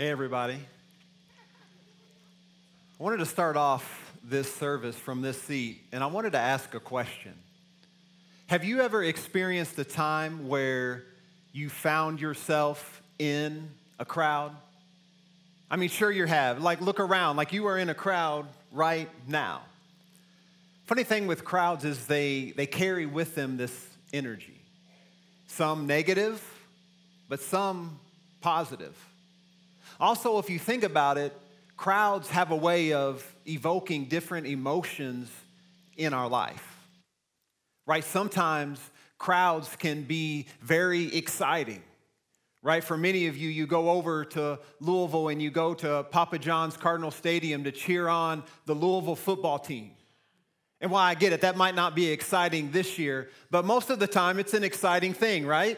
Hey, everybody. I wanted to start off this service from this seat, and I wanted to ask a question. Have you ever experienced a time where you found yourself in a crowd? I mean, sure you have. Like, look around, like you are in a crowd right now. Funny thing with crowds is they carry with them this energy. Some negative, but some positive. Also, if you think about it, crowds have a way of evoking different emotions in our life, right? Sometimes crowds can be very exciting, right? For many of you, you go over to Louisville and you go to Papa John's Cardinal Stadium to cheer on the Louisville football team. And while I get it, that might not be exciting this year, but most of the time it's an exciting thing, right?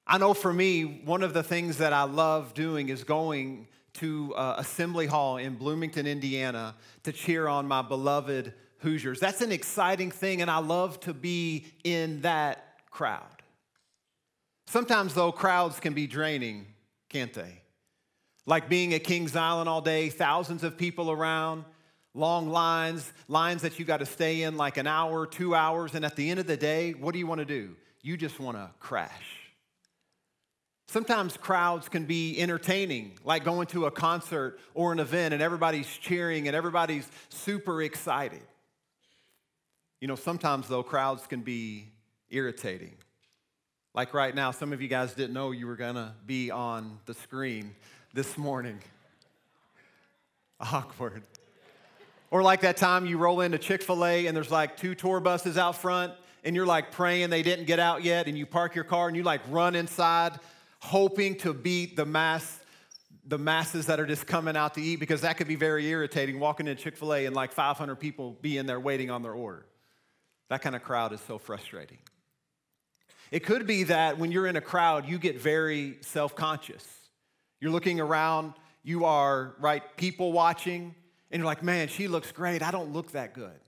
I know for me, one of the things that I love doing is going to Assembly Hall in Bloomington, Indiana to cheer on my beloved Hoosiers. That's an exciting thing, and I love to be in that crowd. Sometimes, though, crowds can be draining, can't they? Like being at Kings Island all day, thousands of people around, long lines that you got to stay in like an hour, 2 hours, and at the end of the day, what do you want to do? You just want to crash. Sometimes crowds can be entertaining, like going to a concert or an event and everybody's cheering and everybody's super excited. You know, sometimes, though, crowds can be irritating. Like right now, some of you guys didn't know you were going to be on the screen this morning. Awkward. Or like that time you roll into Chick-fil-A and there's like 2 tour buses out front and you're like praying they didn't get out yet and you park your car and you like run inside hoping to beat the masses that are just coming out to eat, because that could be very irritating, walking into Chick-fil-A and like 500 people be in there waiting on their order. That kind of crowd is so frustrating. It could be that when you're in a crowd, you get very self-conscious. You're looking around, you are, right, people watching, and you're like, man, she looks great. I don't look that good.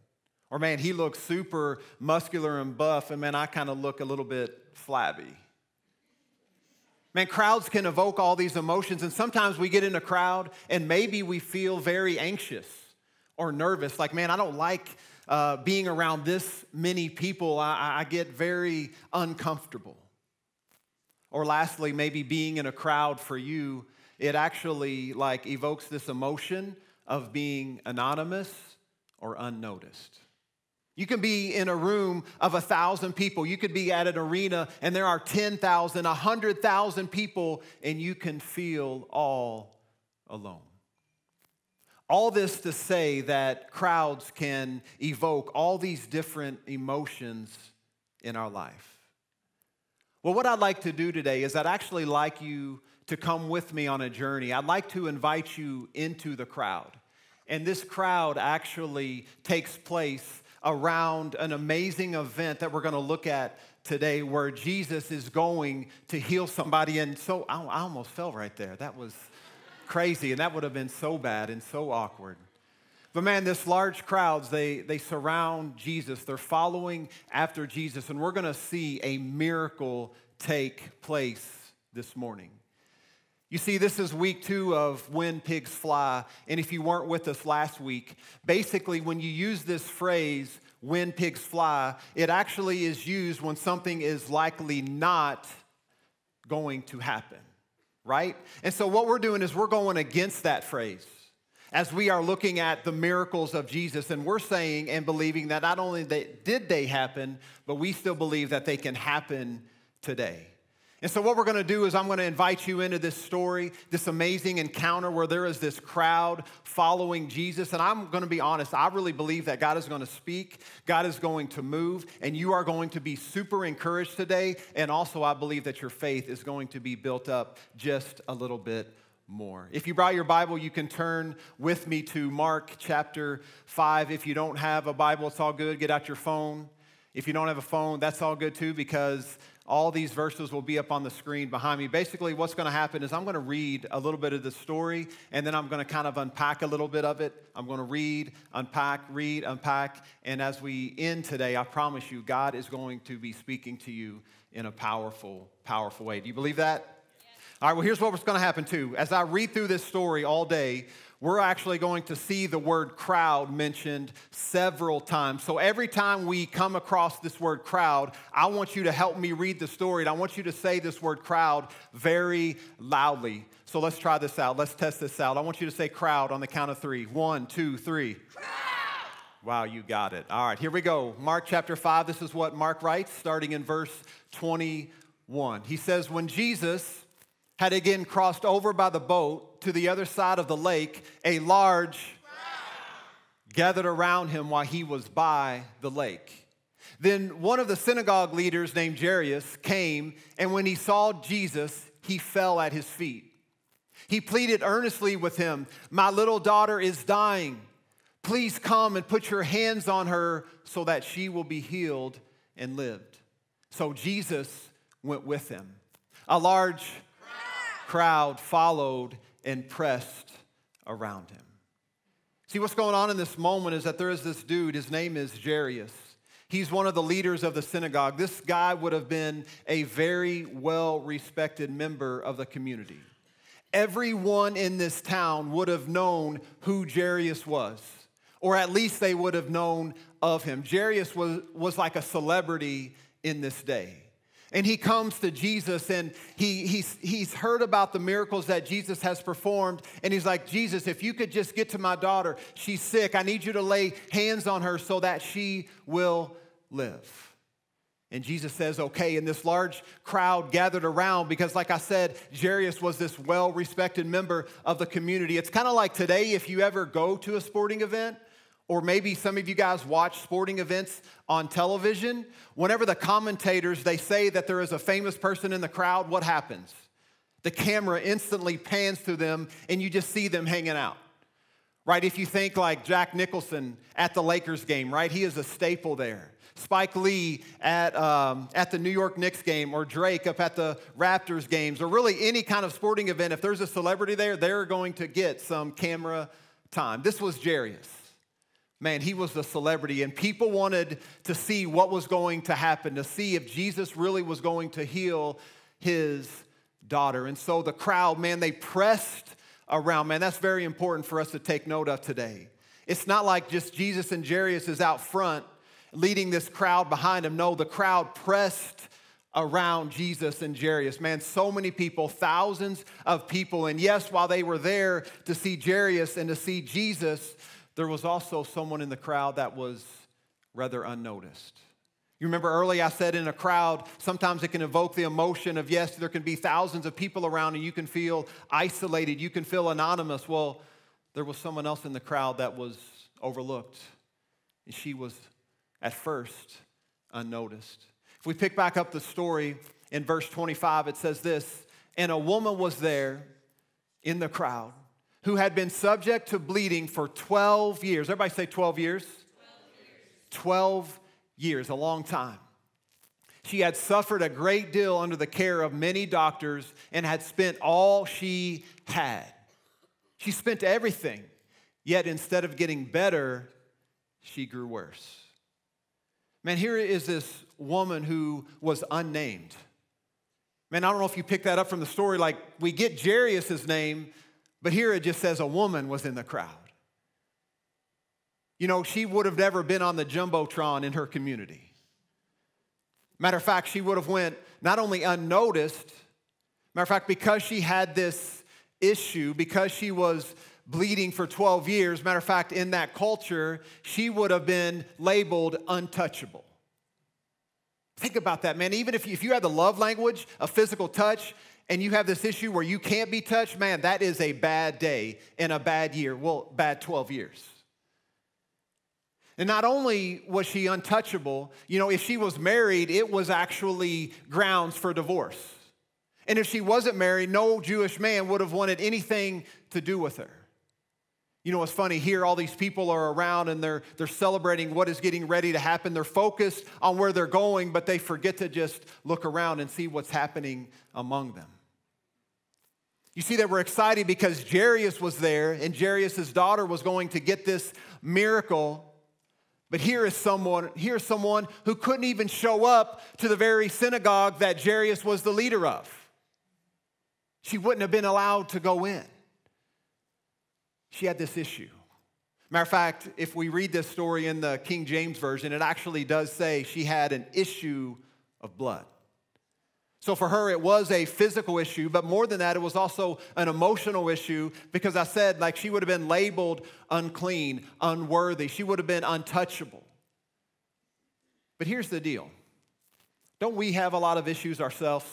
Or man, he looks super muscular and buff, and man, I kind of look a little bit flabby. Man, crowds can evoke all these emotions, and sometimes we get in a crowd and maybe we feel very anxious or nervous. Like, man, I don't like being around this many people. I get very uncomfortable. Or lastly, maybe being in a crowd for you, it actually like evokes this emotion of being anonymous or unnoticed. You can be in a room of 1,000 people. You could be at an arena and there are 10,000, 100,000 people, and you can feel all alone. All this to say that crowds can evoke all these different emotions in our life. Well, what I'd like to do today is I'd actually like you to come with me on a journey. I'd like to invite you into the crowd. And this crowd actually takes place around an amazing event that we're going to look at today, where Jesus is going to heal somebody. And so I almost fell right there. That was crazy, and that would have been so bad and so awkward. But man, this large crowds, they surround Jesus. They're following after Jesus, and we're going to see a miracle take place this morning. You see, this is week 2 of When Pigs Fly, and if you weren't with us last week, basically when you use this phrase, when pigs fly, it actually is used when something is likely not going to happen, right? And so what we're doing is we're going against that phrase as we are looking at the miracles of Jesus, and we're saying and believing that not only did they happen, but we still believe that they can happen today. And so what we're going to do is I'm going to invite you into this story, this amazing encounter where there is this crowd following Jesus. And I'm going to be honest, I really believe that God is going to speak, God is going to move, and you are going to be super encouraged today. And also I believe that your faith is going to be built up just a little bit more. If you brought your Bible, you can turn with me to Mark chapter 5. If you don't have a Bible, it's all good. Get out your phone. If you don't have a phone, that's all good too, because all these verses will be up on the screen behind me. Basically, what's going to happen is I'm going to read a little bit of the story, and then I'm going to kind of unpack a little bit of it. I'm going to read, unpack, and as we end today, I promise you, God is going to be speaking to you in a powerful, powerful way. Do you believe that? All right, well, here's what's going to happen too. As I read through this story all day, we're actually going to see the word crowd mentioned several times. So every time we come across this word crowd, I want you to help me read the story, and I want you to say this word crowd very loudly. So let's try this out. Let's test this out. I want you to say crowd on the count of 3. 1, 2, 3. Crowd! Wow, you got it. All right, here we go. Mark chapter 5, this is what Mark writes, starting in verse 21. He says, when Jesus had again crossed over by the boat to the other side of the lake, a large crowd gathered around him while he was by the lake. Then one of the synagogue leaders named Jairus came, and when he saw Jesus, he fell at his feet. He pleaded earnestly with him, "My little daughter is dying. Please come and put your hands on her so that she will be healed and lived." So Jesus went with him. A large crowd followed and pressed around him. See, what's going on in this moment is that there is this dude, his name is Jairus. He's one of the leaders of the synagogue. This guy would have been a very well-respected member of the community. Everyone in this town would have known who Jairus was, or at least they would have known of him. Jairus was like a celebrity in this day. And he comes to Jesus, and he's heard about the miracles that Jesus has performed. And he's like, Jesus, if you could just get to my daughter, she's sick. I need you to lay hands on her so that she will live. And Jesus says, okay. And this large crowd gathered around because, like I said, Jairus was this well-respected member of the community. It's kind of like today, if you ever go to a sporting event, or maybe some of you guys watch sporting events on television. Whenever the commentators, they say that there is a famous person in the crowd, what happens? The camera instantly pans to them, and you just see them hanging out, right? If you think like Jack Nicholson at the Lakers game, right? He is a staple there. Spike Lee at the New York Knicks game, or Drake up at the Raptors games, or really any kind of sporting event. If there's a celebrity there, they're going to get some camera time. This was Jairus. Man, he was the celebrity, and people wanted to see what was going to happen, to see if Jesus really was going to heal his daughter. And so the crowd, man, they pressed around. Man, that's very important for us to take note of today. It's not like just Jesus and Jairus is out front leading this crowd behind him. No, the crowd pressed around Jesus and Jairus. Man, so many people, thousands of people. And yes, while they were there to see Jairus and to see Jesus, there was also someone in the crowd that was rather unnoticed. You remember earlier I said in a crowd, sometimes it can evoke the emotion of, yes, there can be thousands of people around and you can feel isolated, you can feel anonymous. Well, there was someone else in the crowd that was overlooked. And she was at first unnoticed. If we pick back up the story in verse 25, it says this, and a woman was there in the crowd who had been subject to bleeding for 12 years. Everybody say 12 years. 12 years, a long time. She had suffered a great deal under the care of many doctors and had spent all she had. She spent everything, yet instead of getting better, she grew worse. Man, here is this woman who was unnamed. Man, I don't know if you picked that up from the story. Like, we get Jairus' name, but here it just says a woman was in the crowd. You know, she would have never been on the Jumbotron in her community. Matter of fact, she would have went not only unnoticed, matter of fact, because she had this issue, because she was bleeding for 12 years, matter of fact, in that culture, she would have been labeled untouchable. Think about that, man. Even if you had the love language of physical touch, and you have this issue where you can't be touched, man, that is a bad day and a bad year. Well, bad 12 years. And not only was she untouchable, you know, if she was married, it was actually grounds for divorce. And if she wasn't married, no Jewish man would have wanted anything to do with her. You know, what's funny, here all these people are around and they're celebrating what is getting ready to happen. They're focused on where they're going, but they forget to just look around and see what's happening among them. You see that we're excited because Jairus was there and Jairus' daughter was going to get this miracle. But here's someone who couldn't even show up to the very synagogue that Jairus was the leader of. She wouldn't have been allowed to go in. She had this issue. Matter of fact, if we read this story in the King James Version, it actually does say she had an issue of blood. So for her, it was a physical issue, but more than that, it was also an emotional issue because I said, like, she would have been labeled unclean, unworthy. She would have been untouchable. But here's the deal. Don't we have a lot of issues ourselves?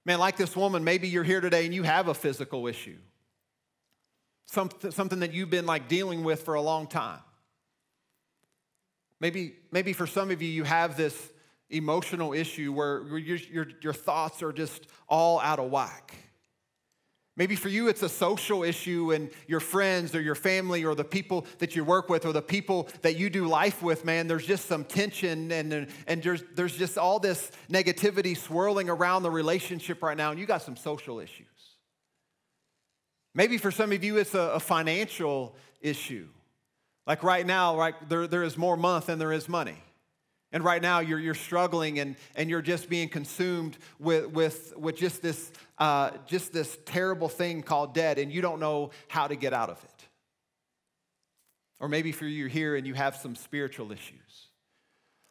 Man, like this woman, maybe you're here today and you have a physical issue. Something that you've been like dealing with for a long time. Maybe for some of you, you have this emotional issue where your thoughts are just all out of whack. Maybe for you, it's a social issue and your friends or your family or the people that you work with or the people that you do life with, man, there's just some tension and there's just all this negativity swirling around the relationship right now, and you got some social issues. Maybe for some of you, it's a financial issue. Like right now, right, there is more month than there is money. And right now, you're struggling and you're just being consumed with just this terrible thing called debt, and you don't know how to get out of it. Or maybe for you, you're here and you have some spiritual issues.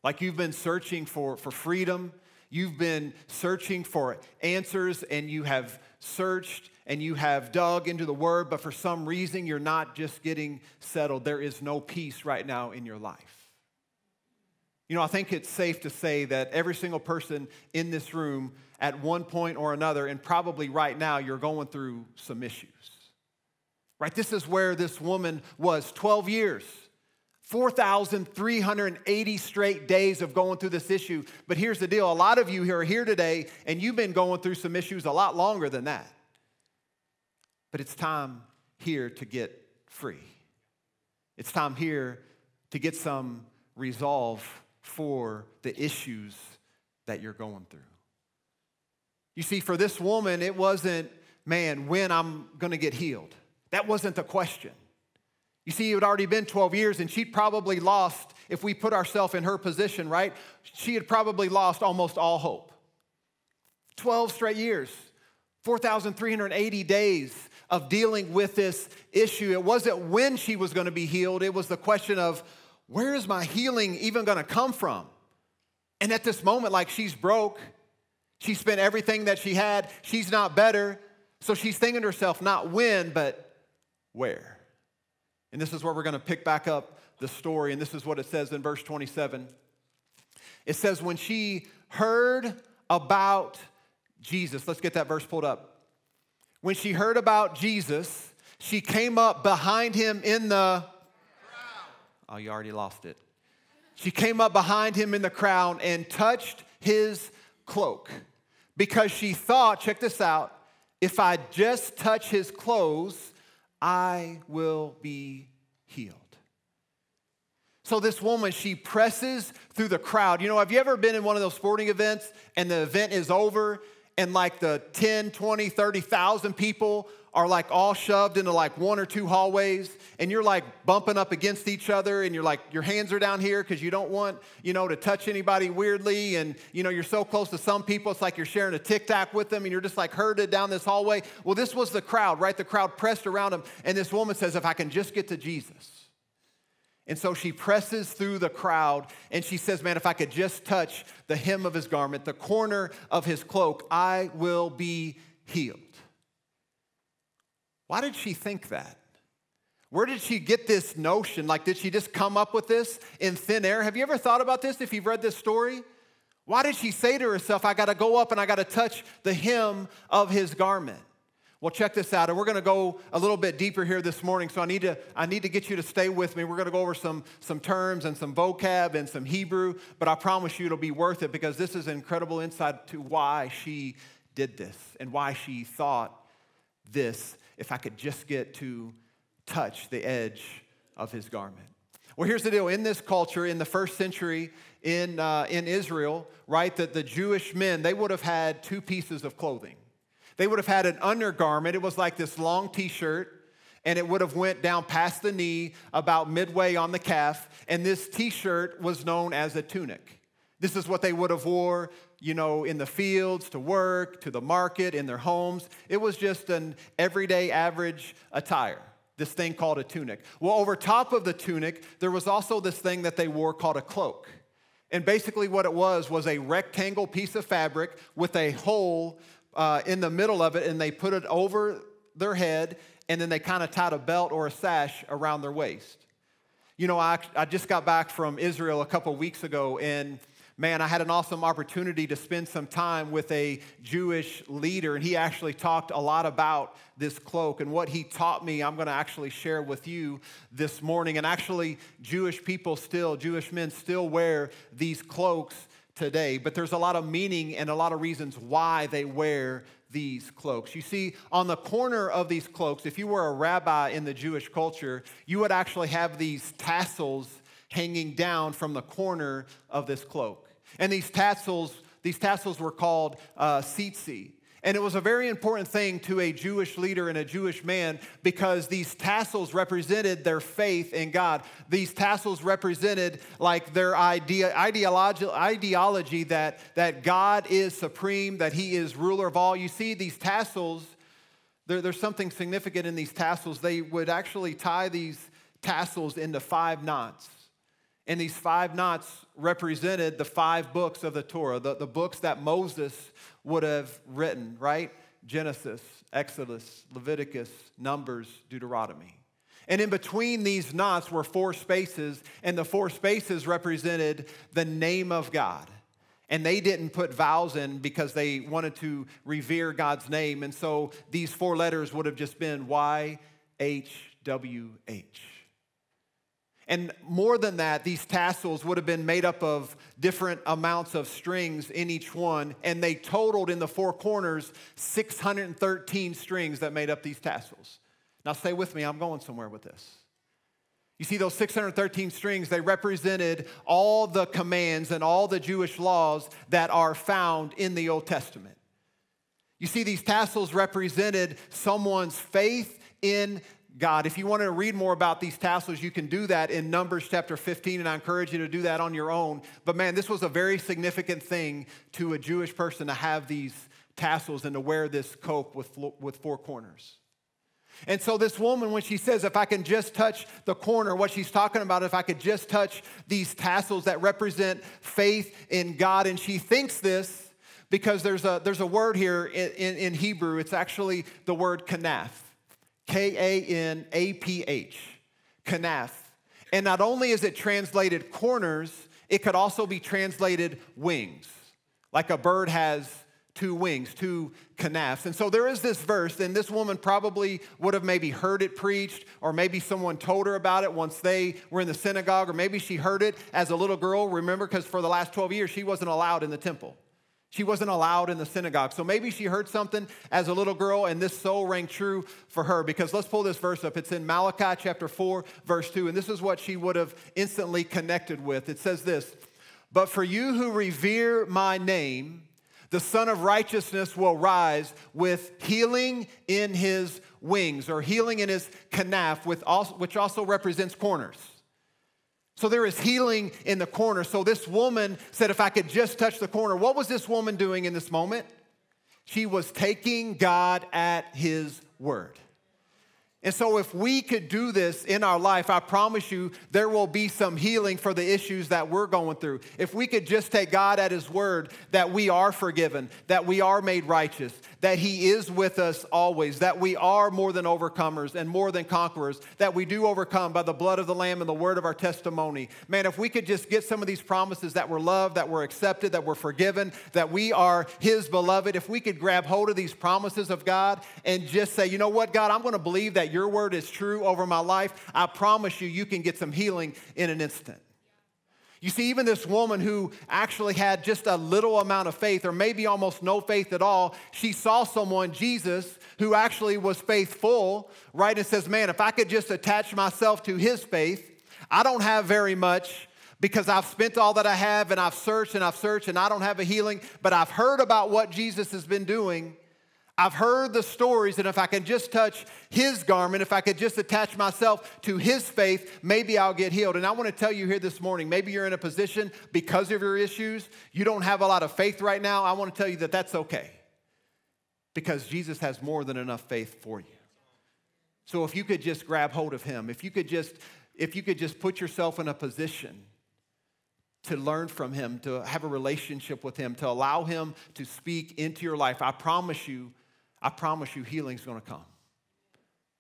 Like you've been searching for freedom. You've been searching for answers, and you have searched and you have dug into the Word, but for some reason, you're not just getting settled. There is no peace right now in your life. You know, I think it's safe to say that every single person in this room at one point or another, and probably right now, you're going through some issues. Right? This is where this woman was 12 years, 4,380 straight days of going through this issue. But here's the deal. A lot of you who are here today, and you've been going through some issues a lot longer than that. But it's time here to get free. It's time here to get some resolve for the issues that you're going through. You see, for this woman, it wasn't, man, when I'm going to get healed. That wasn't the question. You see, it had already been 12 years, and she'd probably lost, if we put ourselves in her position, right? She had probably lost almost all hope. 12 straight years, 4,380 days of dealing with this issue. It wasn't when she was going to be healed. It was the question of, where is my healing even going to come from? And at this moment, like, she's broke. She spent everything that she had. She's not better. So she's thinking to herself, not when, but where. And this is where we're going to pick back up the story. And this is what it says in verse 27. It says, when she heard about Jesus, let's get that verse pulled up. When she heard about Jesus, she came up behind him in the crowd. Oh, you already lost it. She came up behind him in the crowd and touched his cloak because she thought, check this out, if I just touch his clothes, I will be healed. So this woman, she presses through the crowd. You know, have you ever been in one of those sporting events and the event is over and like the 10, 20, 30,000 people are like all shoved into like one or two hallways and you're like bumping up against each other and you're like, your hands are down here because you don't want, you know, to touch anybody weirdly, and, you know, you're so close to some people, it's like you're sharing a Tic Tac with them and you're just like herded down this hallway. Well, this was the crowd, right? The crowd pressed around him, and this woman says, if I can just get to Jesus. And so she presses through the crowd and she says, man, if I could just touch the hem of his garment, the corner of his cloak, I will be healed. Why did she think that? Where did she get this notion? Like, did she just come up with this in thin air? Have you ever thought about this if you've read this story? Why did she say to herself, I got to go up and I got to touch the hem of his garment? Well, check this out, and we're going to go a little bit deeper here this morning, so I need to get you to stay with me. We're going to go over some terms and some vocab and some Hebrew, but I promise you it'll be worth it because this is incredible insight to why she did this and why she thought this, if I could just get to touch the edge of his garment. Well, here's the deal. In this culture, in the first century in Israel, right, that the Jewish men, they would have had two pieces of clothing. They would have had an undergarment. It was like this long T-shirt, and it would have went down past the knee, about midway on the calf, and this T-shirt was known as a tunic. This is what they would have wore, in the fields, to work, to the market, in their homes. It was just an everyday average attire, this thing called a tunic. Well, over top of the tunic, there was also this thing that they wore called a cloak. And basically what it was a rectangle piece of fabric with a hole in the middle of it, and they put it over their head, and then they kind of tied a belt or a sash around their waist. I just got back from Israel a couple weeks ago, and man, I had an awesome opportunity to spend some time with a Jewish leader, and he actually talked a lot about this cloak. And what he taught me, I'm going to actually share with you this morning. And actually, Jewish men still wear these cloaks today. But there's a lot of meaning and a lot of reasons why they wear these cloaks. You see, on the corner of these cloaks, if you were a rabbi in the Jewish culture, you would actually have these tassels hanging down from the corner of this cloak. And these tassels were called tzitzi. And it was a very important thing to a Jewish leader and a Jewish man because these tassels represented their faith in God. These tassels represented like their ideology that God is supreme, that he is ruler of all. You see, these tassels, there's something significant in these tassels. They would actually tie these tassels into 5 knots. And these 5 knots represented the 5 books of the Torah, the books that Moses would have written, right? Genesis, Exodus, Leviticus, Numbers, Deuteronomy. And in between these knots were 4 spaces, and the 4 spaces represented the name of God. And they didn't put vowels in because they wanted to revere God's name. And so these 4 letters would have just been YHWH. And more than that, these tassels would have been made up of different amounts of strings in each one, and they totaled in the 4 corners 613 strings that made up these tassels. Now stay with me, I'm going somewhere with this. You see, those 613 strings, they represented all the commands and all the Jewish laws that are found in the Old Testament. You see, these tassels represented someone's faith in God. If you want to read more about these tassels, you can do that in Numbers chapter 15, and I encourage you to do that on your own. But man, this was a very significant thing to a Jewish person to have these tassels and to wear this coat with 4 corners. And so this woman, when she says, if I can just touch the corner, what she's talking about, if I could just touch these tassels that represent faith in God, and she thinks this because there's a word here in Hebrew. It's actually the word kanaf. K-A-N-A-P-H, kanaf. And not only is it translated corners, it could also be translated wings. Like a bird has 2 wings, 2 kanafs. And so there is this verse, and this woman probably would have maybe heard it preached, or maybe someone told her about it once they were in the synagogue, or maybe she heard it as a little girl. Remember, because for the last 12 years, she wasn't allowed in the temple. She wasn't allowed in the synagogue. So maybe she heard something as a little girl, and this so rang true for her. Because let's pull this verse up. It's in Malachi chapter 4, verse 2. And this is what she would have instantly connected with. It says this, "But for you who revere my name, the Son of Righteousness will rise with healing in his wings," or healing in his kanaf, which also represents corners. So there is healing in the corner. So this woman said, if I could just touch the corner. What was this woman doing in this moment? She was taking God at his word. And so if we could do this in our life, I promise you there will be some healing for the issues that we're going through. If we could just take God at his word that we are forgiven, that we are made righteous, that he is with us always, that we are more than overcomers and more than conquerors, that we do overcome by the blood of the Lamb and the word of our testimony. Man, if we could just get some of these promises that we're loved, that we're accepted, that we're forgiven, that we are his beloved, if we could grab hold of these promises of God and just say, you know what, God, I'm going to believe that your word is true over my life, I promise you, you can get some healing in an instant. You see, even this woman who actually had just a little amount of faith, or maybe almost no faith at all, she saw someone, Jesus, who actually was faithful, right? And says, man, if I could just attach myself to his faith, I don't have very much because I've spent all that I have and I've searched and I don't have a healing, but I've heard about what Jesus has been doing. I've heard the stories, and if I can just touch his garment, if I could just attach myself to his faith, maybe I'll get healed. And I want to tell you here this morning, maybe you're in a position because of your issues, you don't have a lot of faith right now. I want to tell you that that's okay, because Jesus has more than enough faith for you. So if you could just grab hold of him, if you could just put yourself in a position to learn from him, to have a relationship with him, to allow him to speak into your life, I promise you healing's going to come.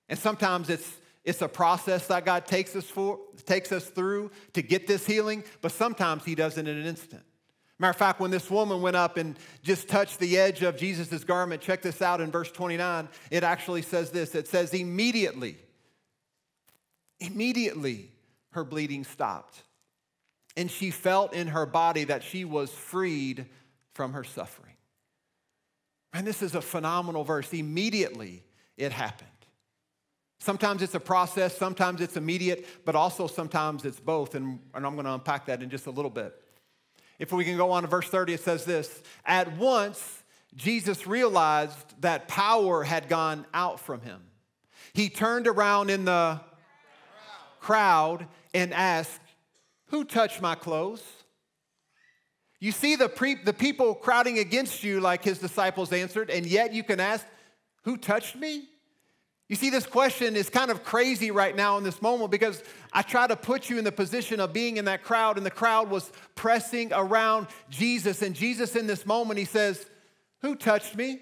And sometimes it's a process that God takes us through to get this healing, but sometimes he does it in an instant. Matter of fact, when this woman went up and just touched the edge of Jesus' garment, check this out in verse 29, it actually says this. It says, immediately her bleeding stopped. And she felt in her body that she was freed from her suffering. And this is a phenomenal verse. Immediately it happened. Sometimes it's a process, sometimes it's immediate, but also sometimes it's both. And I'm going to unpack that in just a little bit. If we can go on to verse 30, it says this. At once, Jesus realized that power had gone out from him. He turned around in the crowd and asked, who touched my clothes? You see the people crowding against you, like his disciples answered, and yet you can ask, who touched me? You see, this question is kind of crazy right now in this moment, because I try to put you in the position of being in that crowd, and the crowd was pressing around Jesus. And Jesus in this moment, he says, who touched me?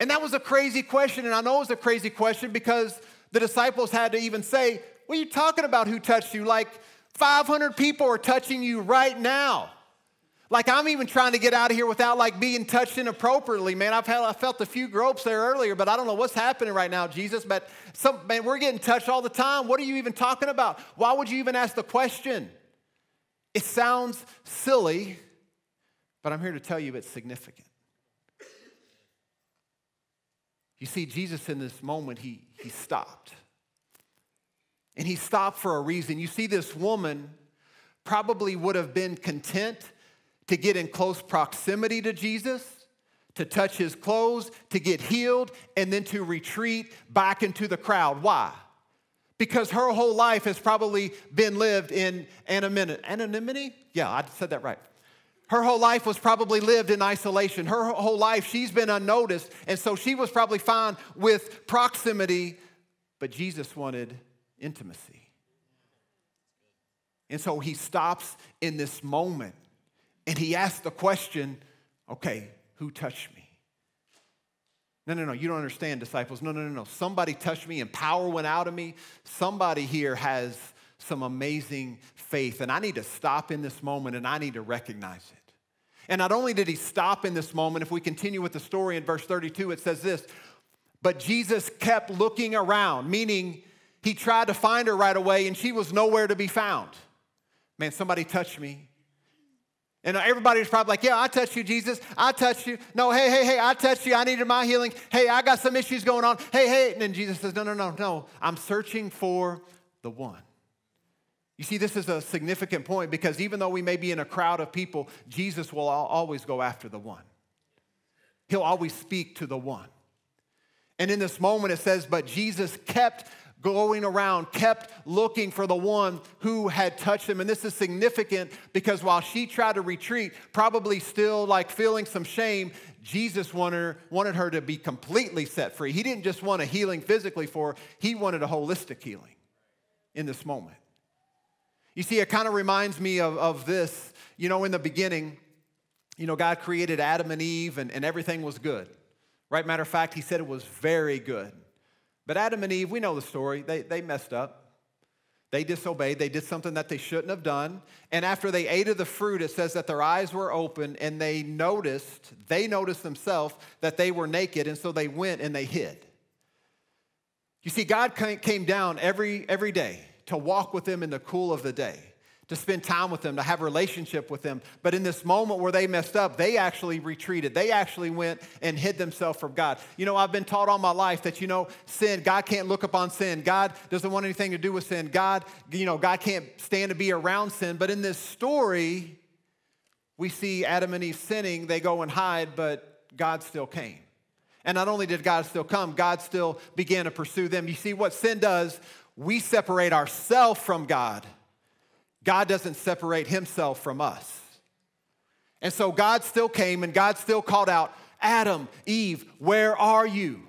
And that was a crazy question, and I know it was a crazy question because the disciples had to even say, what are you talking about, who touched you? Like 500 people are touching you right now. Like I'm even trying to get out of here without like being touched inappropriately, man. I felt a few gropes there earlier, but I don't know what's happening right now, Jesus. But man, we're getting touched all the time. What are you even talking about? Why would you even ask the question? It sounds silly, but I'm here to tell you it's significant. You see, Jesus in this moment, he stopped. And he stopped for a reason. You see, this woman probably would have been content to get in close proximity to Jesus, to touch his clothes, to get healed, and then to retreat back into the crowd. Why? Because her whole life has probably been lived in anonymity? Yeah, I said that right. Her whole life was probably lived in isolation. Her whole life, she's been unnoticed, and so she was probably fine with proximity, but Jesus wanted intimacy. And so he stops in this moment. And he asked the question, okay, who touched me? No, you don't understand, disciples. No. Somebody touched me and power went out of me. Somebody here has some amazing faith. And I need to stop in this moment and I need to recognize it. And not only did he stop in this moment, if we continue with the story in verse 32, it says this, but Jesus kept looking around, meaning he tried to find her right away and she was nowhere to be found. Man, somebody touched me. And everybody was probably like, yeah, I touched you, Jesus. I touched you. No, hey, I touched you. I needed my healing. Hey, I got some issues going on. Hey. And then Jesus says, no. I'm searching for the one. You see, this is a significant point because even though we may be in a crowd of people, Jesus will always go after the one. He'll always speak to the one. And in this moment, it says, but Jesus kept going around, kept looking for the one who had touched him. And this is significant because while she tried to retreat, probably still like feeling some shame, Jesus wanted her to be completely set free. He didn't just want a healing physically for her, he wanted a holistic healing in this moment. You see, it kind of reminds me of this, in the beginning, God created Adam and Eve and everything was good, right? Matter of fact, he said it was very good. But Adam and Eve, we know the story. They messed up. They disobeyed. They did something that they shouldn't have done. And after they ate of the fruit, it says that their eyes were open and they noticed themselves that they were naked. And so they went and they hid. You see, God came down every day to walk with them in the cool of the day, to spend time with them, to have a relationship with them. But in this moment where they messed up, they actually retreated. They actually went and hid themselves from God. I've been taught all my life that, sin, God can't look upon sin. God doesn't want anything to do with sin. God can't stand to be around sin. But in this story, we see Adam and Eve sinning. They go and hide, but God still came. And not only did God still come, God still began to pursue them. You see what sin does? We separate ourselves from God. God doesn't separate himself from us. And so God still came and God still called out, Adam, Eve, where are you?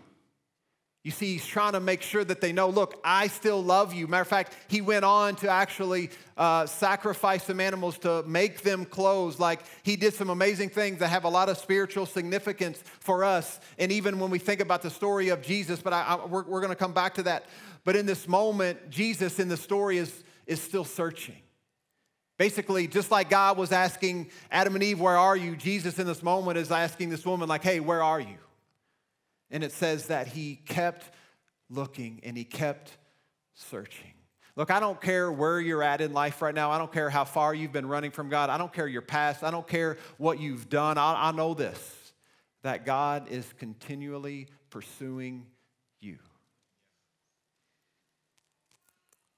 You see, he's trying to make sure that they know, look, I still love you. Matter of fact, he went on to actually sacrifice some animals to make them clothes. Like, he did some amazing things that have a lot of spiritual significance for us. And even when we think about the story of Jesus, but we're going to come back to that. But in this moment, Jesus in the story is still searching. Basically, just like God was asking Adam and Eve, where are you? Jesus in this moment is asking this woman, like, hey, where are you? And it says that he kept looking and he kept searching. Look, I don't care where you're at in life right now. I don't care how far you've been running from God. I don't care your past. I don't care what you've done. I know this, that God is continually pursuing you.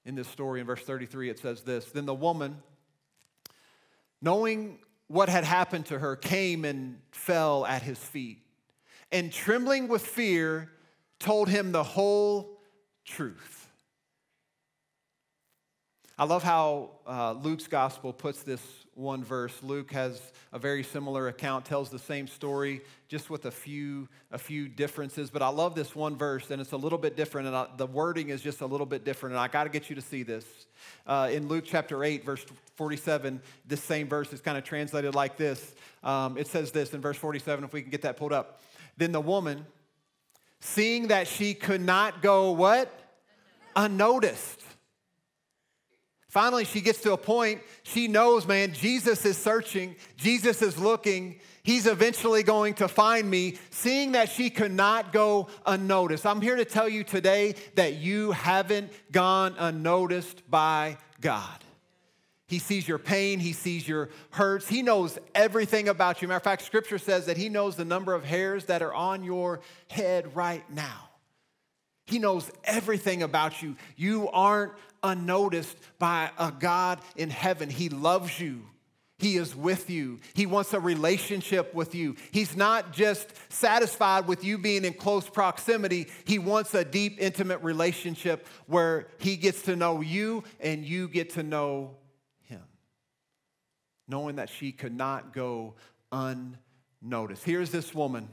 In this story, in verse 33, it says this, then the woman, knowing what had happened to her, came and fell at his feet, and trembling with fear, told him the whole truth. I love how Luke's gospel puts this one verse. Luke has a very similar account, tells the same story, just with a few differences. But I love this one verse, and it's a little bit different, and the wording is just a little bit different, and I got to get you to see this. In Luke chapter 8, verse 47, this same verse is kind of translated like this. It says this in verse 47, if we can get that pulled up. Then the woman, seeing that she could not go what? Unnoticed. Finally, she gets to a point, she knows, man, Jesus is searching. Jesus is looking. He's eventually going to find me. Seeing that she could not go unnoticed. I'm here to tell you today that you haven't gone unnoticed by God. He sees your pain. He sees your hurts. He knows everything about you. Matter of fact, Scripture says that he knows the number of hairs that are on your head right now. He knows everything about you. You aren't unnoticed by a God in heaven. He loves you. He is with you. He wants a relationship with you. He's not just satisfied with you being in close proximity. He wants a deep, intimate relationship where he gets to know you and you get to know him. Knowing that she could not go unnoticed. Here's this woman,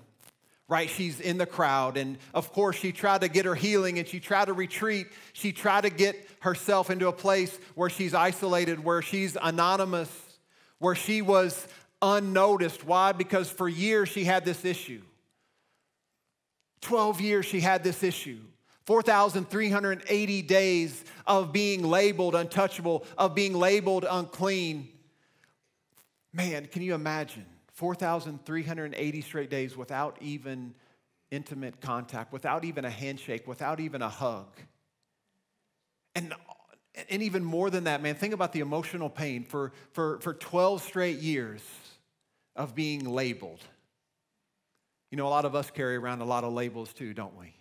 right? She's in the crowd. And of course, she tried to get her healing and she tried to retreat. She tried to get herself into a place where she's isolated, where she's anonymous, where she was unnoticed. Why? Because for years she had this issue. 12 years she had this issue. 4,380 days of being labeled untouchable, of being labeled unclean. Man, can you imagine? 4,380 straight days without even intimate contact, without even a handshake, without even a hug. And even more than that, man, think about the emotional pain for 12 straight years of being labeled. You know, a lot of us carry around a lot of labels too, don't we?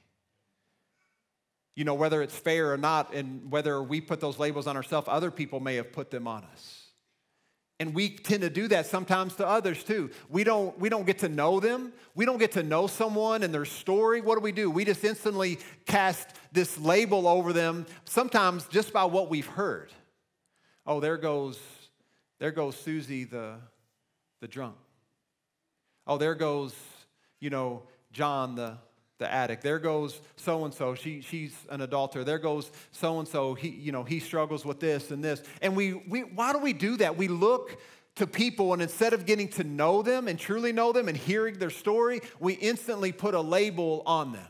You know, whether it's fair or not, and whether we put those labels on ourselves, other people may have put them on us. And we tend to do that sometimes to others too. We don't get to know them. We don't get to know someone and their story. What do? We just instantly cast this label over them, sometimes just by what we've heard. Oh, there goes Susie the drunk. Oh, there goes, John the addict. There goes so-and-so. She's an adulterer. There goes so-and-so. He struggles with this and this. And why do we do that? We look to people, and instead of getting to know them and truly know them and hearing their story, we instantly put a label on them.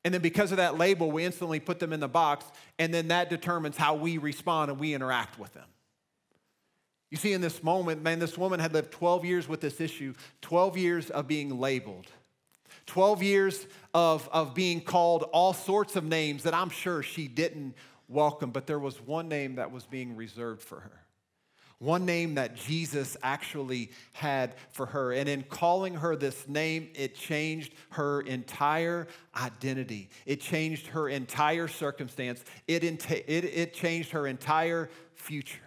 And then because of that label, we instantly put them in the box, and then that determines how we respond and we interact with them. You see, in this moment, man, this woman had lived 12 years with this issue, 12 years of being labeled. 12 years of being called all sorts of names that I'm sure she didn't welcome, but there was one name that was being reserved for her. One name that Jesus actually had for her. And in calling her this name, it changed her entire identity. It changed her entire circumstance. It changed her entire future.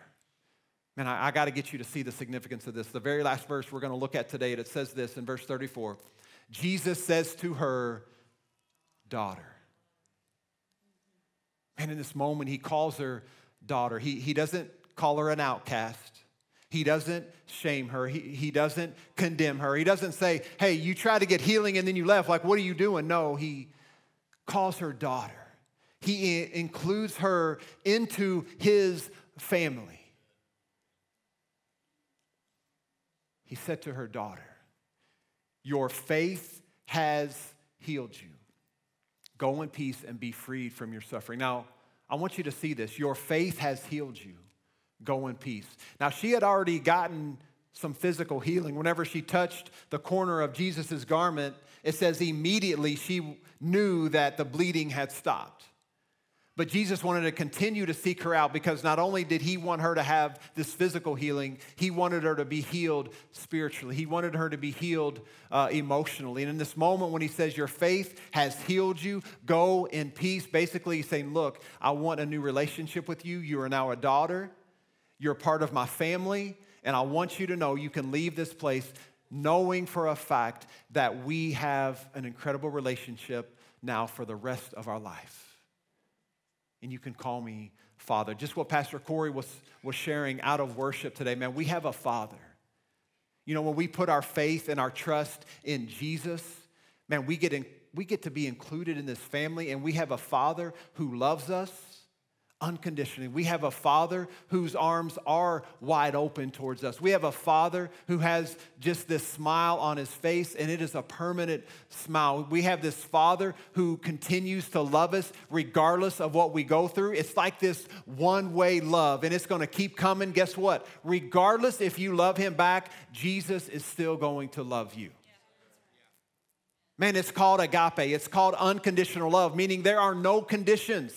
Man, I got to get you to see the significance of this. The very last verse we're going to look at today, it says this in verse 34. Jesus says to her, daughter. And in this moment, he calls her daughter. He doesn't call her an outcast. He doesn't shame her. He doesn't condemn her. He doesn't say, hey, you tried to get healing and then you left. Like, what are you doing? No, he calls her daughter. He includes her into his family. He said to her daughter, your faith has healed you. Go in peace and be freed from your suffering. Now, I want you to see this. Your faith has healed you. Go in peace. Now, she had already gotten some physical healing. Whenever she touched the corner of Jesus' garment, it says immediately she knew that the bleeding had stopped. But Jesus wanted to continue to seek her out because not only did he want her to have this physical healing, he wanted her to be healed spiritually. He wanted her to be healed emotionally. And in this moment when he says, your faith has healed you, go in peace, basically he's saying, look, I want a new relationship with you. You are now a daughter. You're part of my family. And I want you to know you can leave this place knowing for a fact that we have an incredible relationship now for the rest of our life. And you can call me Father. Just what Pastor Corey was sharing out of worship today, man, we have a Father. You know, when we put our faith and our trust in Jesus, man, we get to be included in this family, and we have a Father who loves us unconditionally. We have a Father whose arms are wide open towards us. We have a Father who has just this smile on his face, and it is a permanent smile. We have this Father who continues to love us regardless of what we go through. It's like this one-way love, and it's going to keep coming. Guess what? Regardless if you love him back, Jesus is still going to love you. Man, it's called agape. It's called unconditional love, meaning there are no conditions.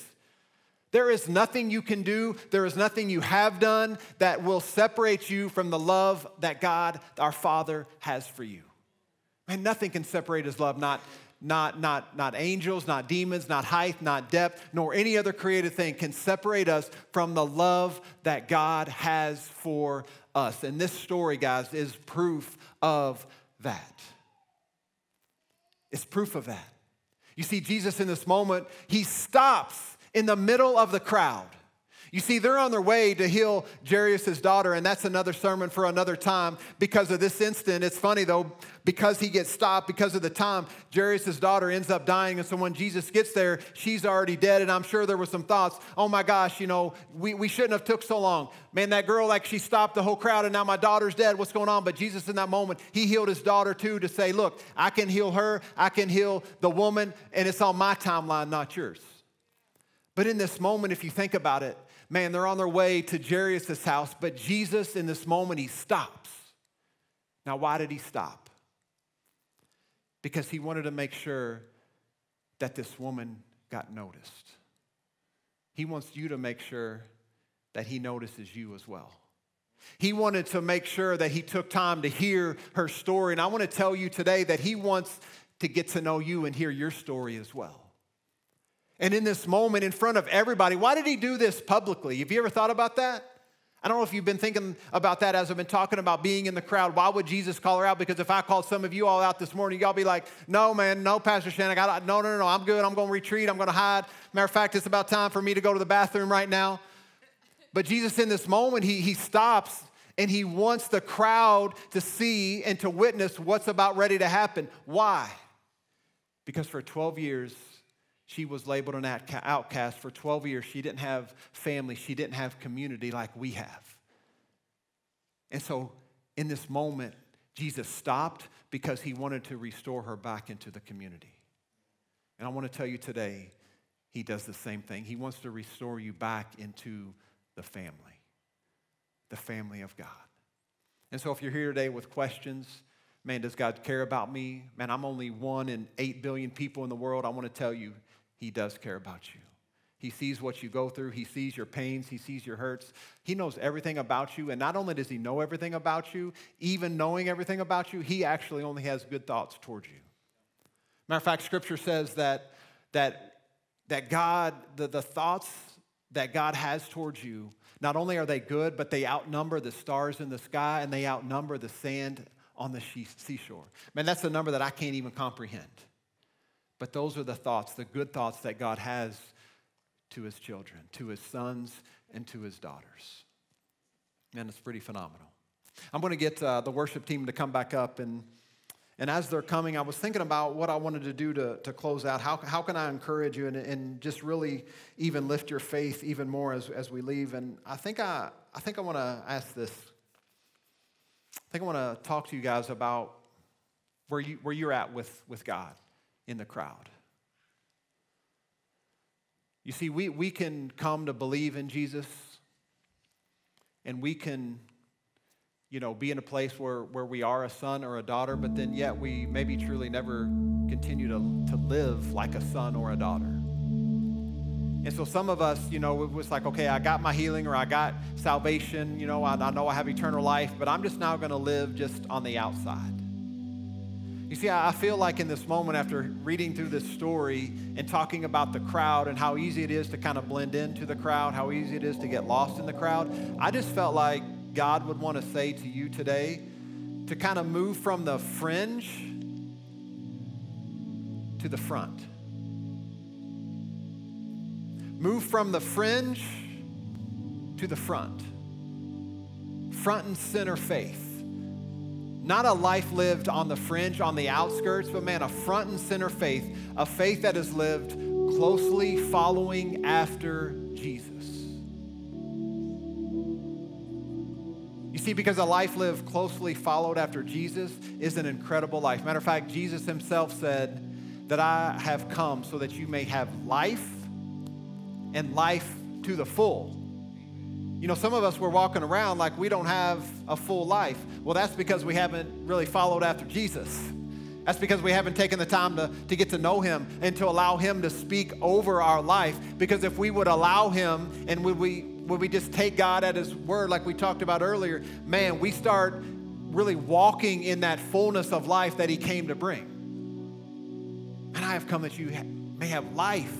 There is nothing you can do, there is nothing you have done that will separate you from the love that God, our Father, has for you. Man, nothing can separate his love, not angels, not demons, not height, not depth, nor any other created thing can separate us from the love that God has for us. And this story, guys, is proof of that. It's proof of that. You see, Jesus in this moment, he stops in the middle of the crowd. You see, they're on their way to heal Jairus' daughter, and that's another sermon for another time because of this incident. It's funny, though, because he gets stopped, because of the time, Jairus' daughter ends up dying, and so when Jesus gets there, she's already dead, and I'm sure there were some thoughts, oh my gosh, you know, we shouldn't have took so long. Man, that girl, like, she stopped the whole crowd, and now my daughter's dead. What's going on? But Jesus, in that moment, he healed his daughter, too, to say, look, I can heal her, I can heal the woman, and it's on my timeline, not yours. But in this moment, if you think about it, man, they're on their way to Jairus' house, but Jesus, in this moment, he stops. Now, why did he stop? Because he wanted to make sure that this woman got noticed. He wants you to make sure that he notices you as well. He wanted to make sure that he took time to hear her story, and I want to tell you today that he wants to get to know you and hear your story as well. And in this moment, in front of everybody, why did he do this publicly? Have you ever thought about that? I don't know if you've been thinking about that as I've been talking about being in the crowd. Why would Jesus call her out? Because if I called some of you all out this morning, y'all be like, no, man, no, Pastor Shannon, no, I'm good. I'm going to retreat. I'm going to hide. Matter of fact, it's about time for me to go to the bathroom right now. But Jesus, in this moment, he stops, and he wants the crowd to see and to witness what's about ready to happen. Why? Because for 12 years, she was labeled an outcast. For 12 years, she didn't have family. She didn't have community like we have. And so in this moment, Jesus stopped because he wanted to restore her back into the community. And I want to tell you today, he does the same thing. He wants to restore you back into the family of God. And so if you're here today with questions, man, does God care about me? Man, I'm only 1 in 8 billion people in the world. I want to tell you, he does care about you. He sees what you go through. He sees your pains. He sees your hurts. He knows everything about you. And not only does he know everything about you, even knowing everything about you, he actually only has good thoughts towards you. Matter of fact, Scripture says that God, the thoughts that God has towards you, not only are they good, but they outnumber the stars in the sky, and they outnumber the sand on the seashore. Man, that's a number that I can't even comprehend. But those are the thoughts, the good thoughts that God has to his children, to his sons and to his daughters. Man, it's pretty phenomenal. I'm going to get the worship team to come back up. And as they're coming, I was thinking about what I wanted to do to close out. How can I encourage you and just really even lift your faith even more as we leave? And I think I want to ask this. I think I want to talk to you guys about where you're at with God in the crowd. You see, we can come to believe in Jesus, and we can, be in a place where we are a son or a daughter, but then yet we maybe truly never continue to live like a son or a daughter. And so some of us, it was like, okay, I got my healing or I got salvation, I know I have eternal life, but I'm just now going to live just on the outside. You see, I feel like in this moment after reading through this story and talking about the crowd and how easy it is to kind of blend into the crowd, how easy it is to get lost in the crowd, I just felt like God would want to say to you today to kind of move from the fringe to the front. Move from the fringe to the front. Front and center faith. Not a life lived on the fringe, on the outskirts, but man, a front and center faith, a faith that is lived closely following after Jesus. You see, because a life lived closely followed after Jesus is an incredible life. Matter of fact, Jesus himself said that I have come so that you may have life and life to the full. Some of us, we're walking around like we don't have a full life. Well, that's because we haven't really followed after Jesus. That's because we haven't taken the time to get to know him and to allow him to speak over our life. Because if we would allow him and would we just take God at his word like we talked about earlier, man, we start really walking in that fullness of life that he came to bring. And I have come that you may have life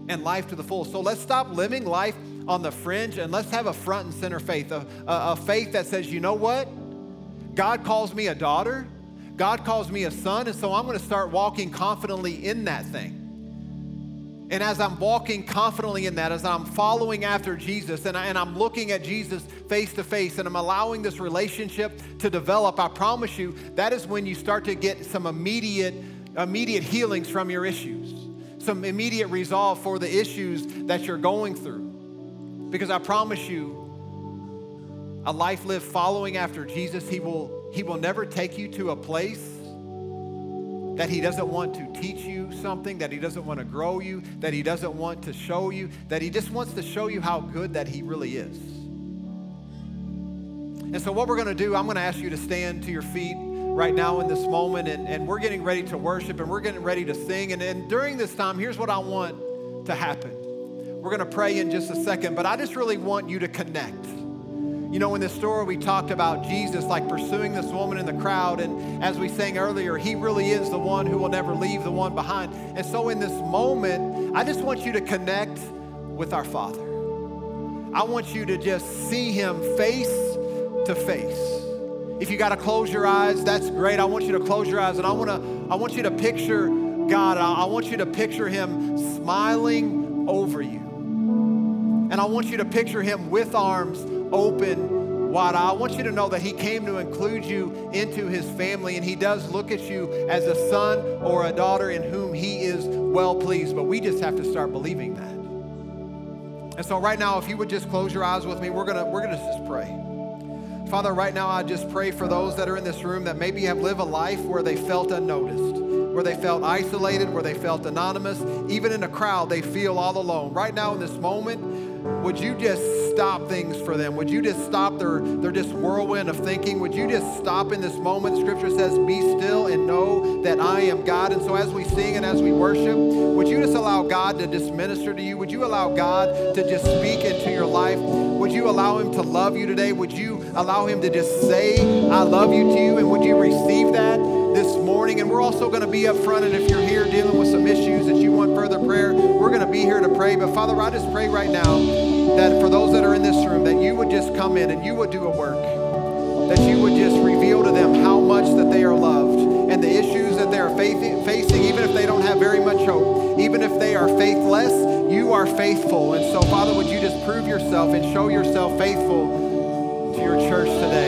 and life to the full. So let's stop living life on the fringe and let's have a front and center faith, a faith that says, you know what? God calls me a daughter. God calls me a son, and so I'm going to start walking confidently in that thing. And as I'm walking confidently in that, as I'm following after Jesus and I'm looking at Jesus face to face and I'm allowing this relationship to develop, I promise you, that is when you start to get some immediate healings from your issues, some immediate resolve for the issues that you're going through. Because I promise you, a life lived following after Jesus, he will never take you to a place that he doesn't want to teach you something, that he doesn't want to grow you, that he doesn't want to show you, that he just wants to show you how good that he really is. And so what we're going to do, I'm going to ask you to stand to your feet right now in this moment, and we're getting ready to worship, and we're getting ready to sing. And during this time, here's what I want to happen. We're going to pray in just a second, but I just really want you to connect. In this story, we talked about Jesus like pursuing this woman in the crowd. And as we sang earlier, he really is the one who will never leave the one behind. And so in this moment, I just want you to connect with our Father. I want you to just see him face to face. If you got to close your eyes, that's great. I want you to close your eyes, and I want you to picture God. I want you to picture him smiling over you. And I want you to picture him with arms open wide. I want you to know that he came to include you into his family, and he does look at you as a son or a daughter in whom he is well pleased. But we just have to start believing that. And so right now, if you would just close your eyes with me, we're gonna just pray. Father, right now I just pray for those that are in this room that maybe have lived a life where they felt unnoticed, where they felt isolated, where they felt anonymous. Even in a crowd, they feel all alone. Right now in this moment, would you just stop things for them? Would you just stop their just whirlwind of thinking? Would you just stop in this moment? The scripture says, be still and know that I am God. And so as we sing and as we worship, would you just allow God to just minister to you? Would you allow God to just speak into your life? Would you allow him to love you today? Would you allow him to just say, I love you to you? And would you receive that this morning? And we're also going to be up front, and if you're here dealing with some issues that you want further prayer, we're going to be here to pray. But Father, I just pray right now that for those that are in this room, that you would just come in and you would do a work, that you would just reveal to them how much just prove yourself and show yourself faithful to your church today.